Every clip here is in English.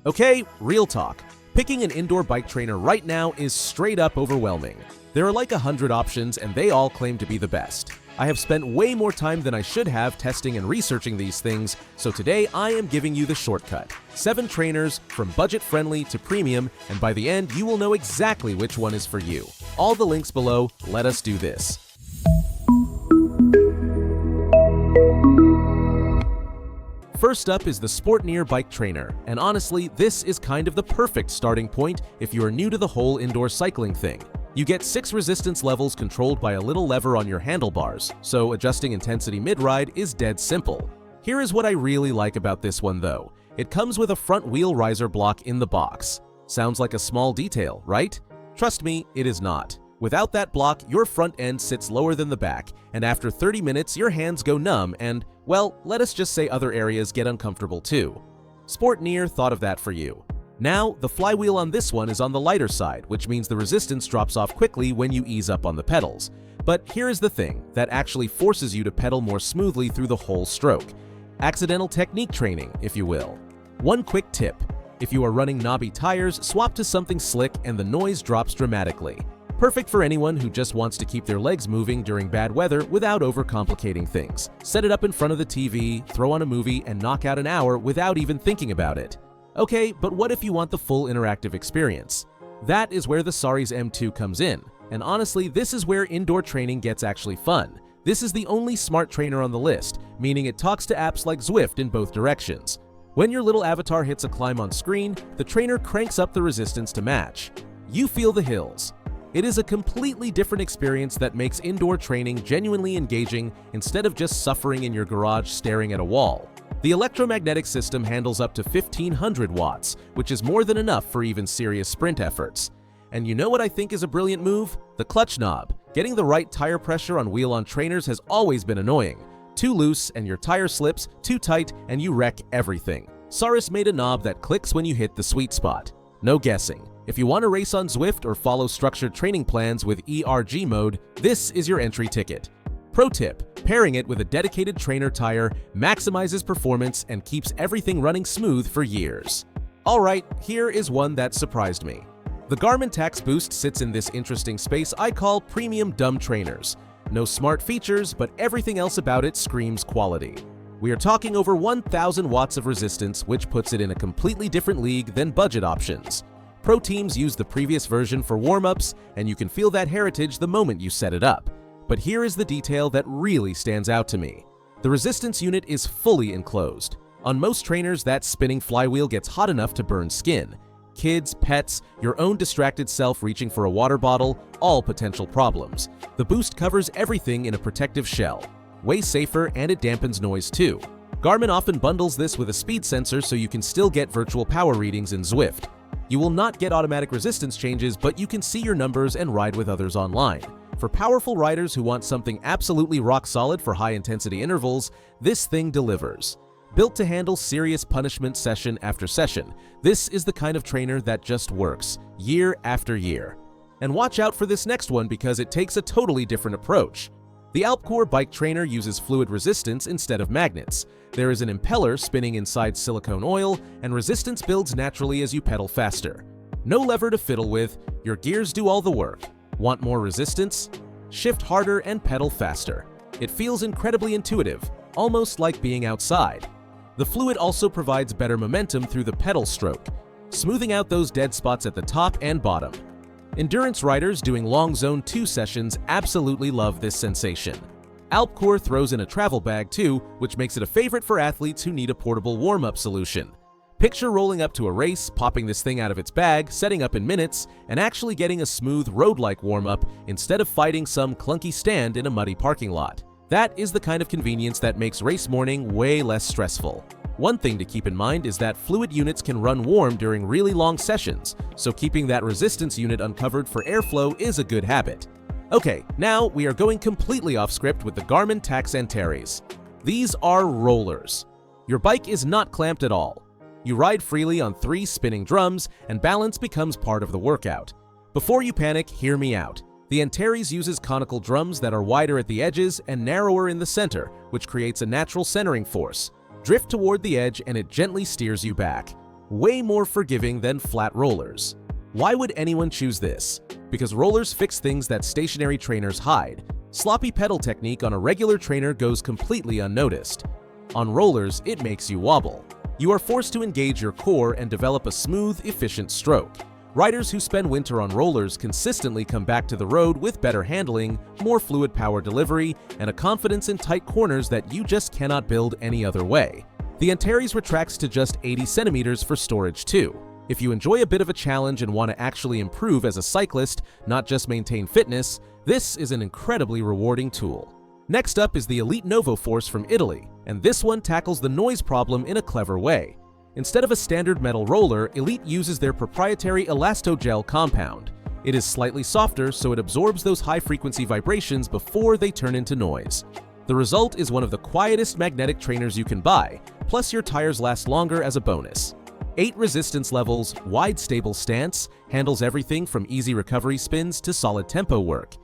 Okay, real talk. Picking an indoor bike trainer right now is straight up overwhelming. There are like 100 options and they all claim to be the best. I have spent way more time than I should have testing and researching these things, so today I am giving you the shortcut. 7 trainers, from budget-friendly to premium, and by the end you will know exactly which one is for you. All the links below, let us do this. First up is the Sportneer bike trainer, and honestly, this is kind of the perfect starting point if you are new to the whole indoor cycling thing. You get 6 resistance levels controlled by a little lever on your handlebars, so adjusting intensity mid-ride is dead simple. Here is what I really like about this one though. It comes with a front wheel riser block in the box. Sounds like a small detail, right? Trust me, it is not. Without that block, your front end sits lower than the back, and after 30 minutes your hands go numb and, well, let us just say other areas get uncomfortable too. Sportneer thought of that for you. Now, the flywheel on this one is on the lighter side, which means the resistance drops off quickly when you ease up on the pedals. But here is the thing that actually forces you to pedal more smoothly through the whole stroke. Accidental technique training, if you will. One quick tip. If you are running knobby tires, swap to something slick and the noise drops dramatically. Perfect for anyone who just wants to keep their legs moving during bad weather without overcomplicating things. Set it up in front of the TV, throw on a movie, and knock out an hour without even thinking about it. Okay, but what if you want the full interactive experience? That is where the Saris M2 comes in, and honestly, this is where indoor training gets actually fun. This is the only smart trainer on the list, meaning it talks to apps like Zwift in both directions. When your little avatar hits a climb on screen, the trainer cranks up the resistance to match. You feel the hills. It is a completely different experience that makes indoor training genuinely engaging instead of just suffering in your garage staring at a wall. The electromagnetic system handles up to 1500 watts, which is more than enough for even serious sprint efforts. And you know what I think is a brilliant move? The clutch knob. Getting the right tire pressure on wheel-on trainers has always been annoying. Too loose and your tire slips, too tight and you wreck everything. Saris made a knob that clicks when you hit the sweet spot. No guessing. If you want to race on Zwift or follow structured training plans with ERG mode, this is your entry ticket. Pro tip, pairing it with a dedicated trainer tire maximizes performance and keeps everything running smooth for years. Alright, here is one that surprised me. The Garmin Tacx Boost sits in this interesting space I call premium dumb trainers. No smart features, but everything else about it screams quality. We are talking over 1000 watts of resistance, which puts it in a completely different league than budget options. Pro teams use the previous version for warm-ups, and you can feel that heritage the moment you set it up. But here is the detail that really stands out to me. The resistance unit is fully enclosed. On most trainers, that spinning flywheel gets hot enough to burn skin. Kids, pets, your own distracted self reaching for a water bottle, all potential problems. The Boost covers everything in a protective shell. Way safer, and it dampens noise too. Garmin often bundles this with a speed sensor so you can still get virtual power readings in Zwift. You will not get automatic resistance changes, but you can see your numbers and ride with others online. For powerful riders who want something absolutely rock solid for high-intensity intervals, this thing delivers. Built to handle serious punishment session after session, this is the kind of trainer that just works, year after year. And watch out for this next one because it takes a totally different approach. The Alpcor bike trainer uses fluid resistance instead of magnets. There is an impeller spinning inside silicone oil, and resistance builds naturally as you pedal faster. No lever to fiddle with, your gears do all the work. Want more resistance? Shift harder and pedal faster. It feels incredibly intuitive, almost like being outside. The fluid also provides better momentum through the pedal stroke, smoothing out those dead spots at the top and bottom. Endurance riders doing long Zone 2 sessions absolutely love this sensation. Alpcor throws in a travel bag too, which makes it a favorite for athletes who need a portable warm-up solution. Picture rolling up to a race, popping this thing out of its bag, setting up in minutes, and actually getting a smooth road-like warm-up instead of fighting some clunky stand in a muddy parking lot. That is the kind of convenience that makes race morning way less stressful. One thing to keep in mind is that fluid units can run warm during really long sessions, so keeping that resistance unit uncovered for airflow is a good habit. Okay, now we are going completely off script with the Garmin Tacx Antares. These are rollers. Your bike is not clamped at all. You ride freely on 3 spinning drums, and balance becomes part of the workout. Before you panic, hear me out. The Antares uses conical drums that are wider at the edges and narrower in the center, which creates a natural centering force. Drift toward the edge and it gently steers you back. way more forgiving than flat rollers. Why would anyone choose this? Because rollers fix things that stationary trainers hide. Sloppy pedal technique on a regular trainer goes completely unnoticed. On rollers, it makes you wobble. You are forced to engage your core and develop a smooth, efficient stroke. Riders who spend winter on rollers consistently come back to the road with better handling, more fluid power delivery, and a confidence in tight corners that you just cannot build any other way. The Antares retracts to just 80 centimeters for storage too. If you enjoy a bit of a challenge and want to actually improve as a cyclist, not just maintain fitness, this is an incredibly rewarding tool. Next up is the Elite Novo Force from Italy, and this one tackles the noise problem in a clever way. Instead of a standard metal roller, Elite uses their proprietary elastogel compound. It is slightly softer, so it absorbs those high-frequency vibrations before they turn into noise. The result is one of the quietest magnetic trainers you can buy, plus your tires last longer as a bonus. 8 resistance levels, wide stable stance, handles everything from easy recovery spins to solid tempo work.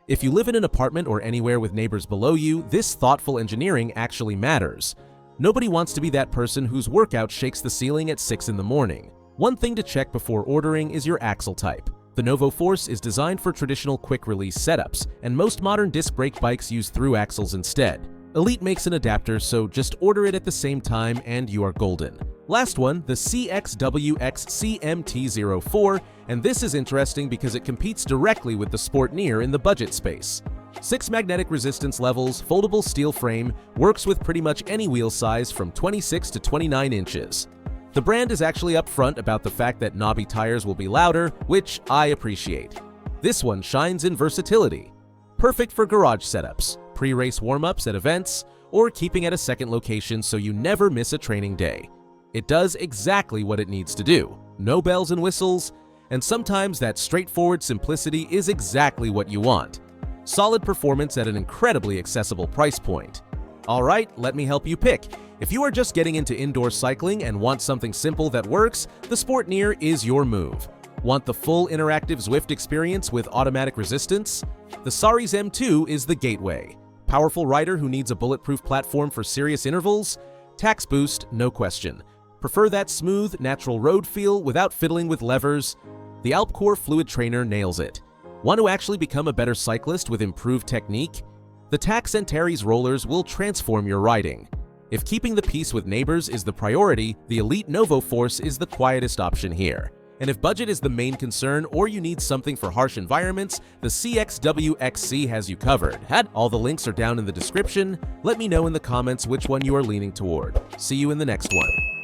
If you live in an apartment or anywhere with neighbors below you, this thoughtful engineering actually matters. Nobody wants to be that person whose workout shakes the ceiling at 6 in the morning. One thing to check before ordering is your axle type. The Novo Force is designed for traditional quick-release setups, and most modern disc brake bikes use through axles instead. Elite makes an adapter, so just order it at the same time and you are golden. Last one, the CXWXC MT04, and this is interesting because it competes directly with the Sportneer in the budget space. 6 magnetic resistance levels, foldable steel frame, works with pretty much any wheel size from 26 to 29 inches. The brand is actually upfront about the fact that knobby tires will be louder, which I appreciate. This one shines in versatility. Perfect for garage setups, pre-race warm-ups at events, or keeping at a second location so you never miss a training day. It does exactly what it needs to do. No bells and whistles, and sometimes that straightforward simplicity is exactly what you want. Solid performance at an incredibly accessible price point. Alright, let me help you pick. If you are just getting into indoor cycling and want something simple that works, the Sportneer is your move. Want the full interactive Zwift experience with automatic resistance? The Saris M2 is the gateway. Powerful rider who needs a bulletproof platform for serious intervals? Tax boost, no question. Prefer that smooth, natural road feel without fiddling with levers? The Alpcor Fluid Trainer nails it. Want to actually become a better cyclist with improved technique? The Tacx Antares rollers will transform your riding. If keeping the peace with neighbors is the priority, the Elite Novo Force is the quietest option here. And if budget is the main concern or you need something for harsh environments, the CXWXC has you covered. All the links are down in the description. Let me know in the comments which one you are leaning toward. See you in the next one.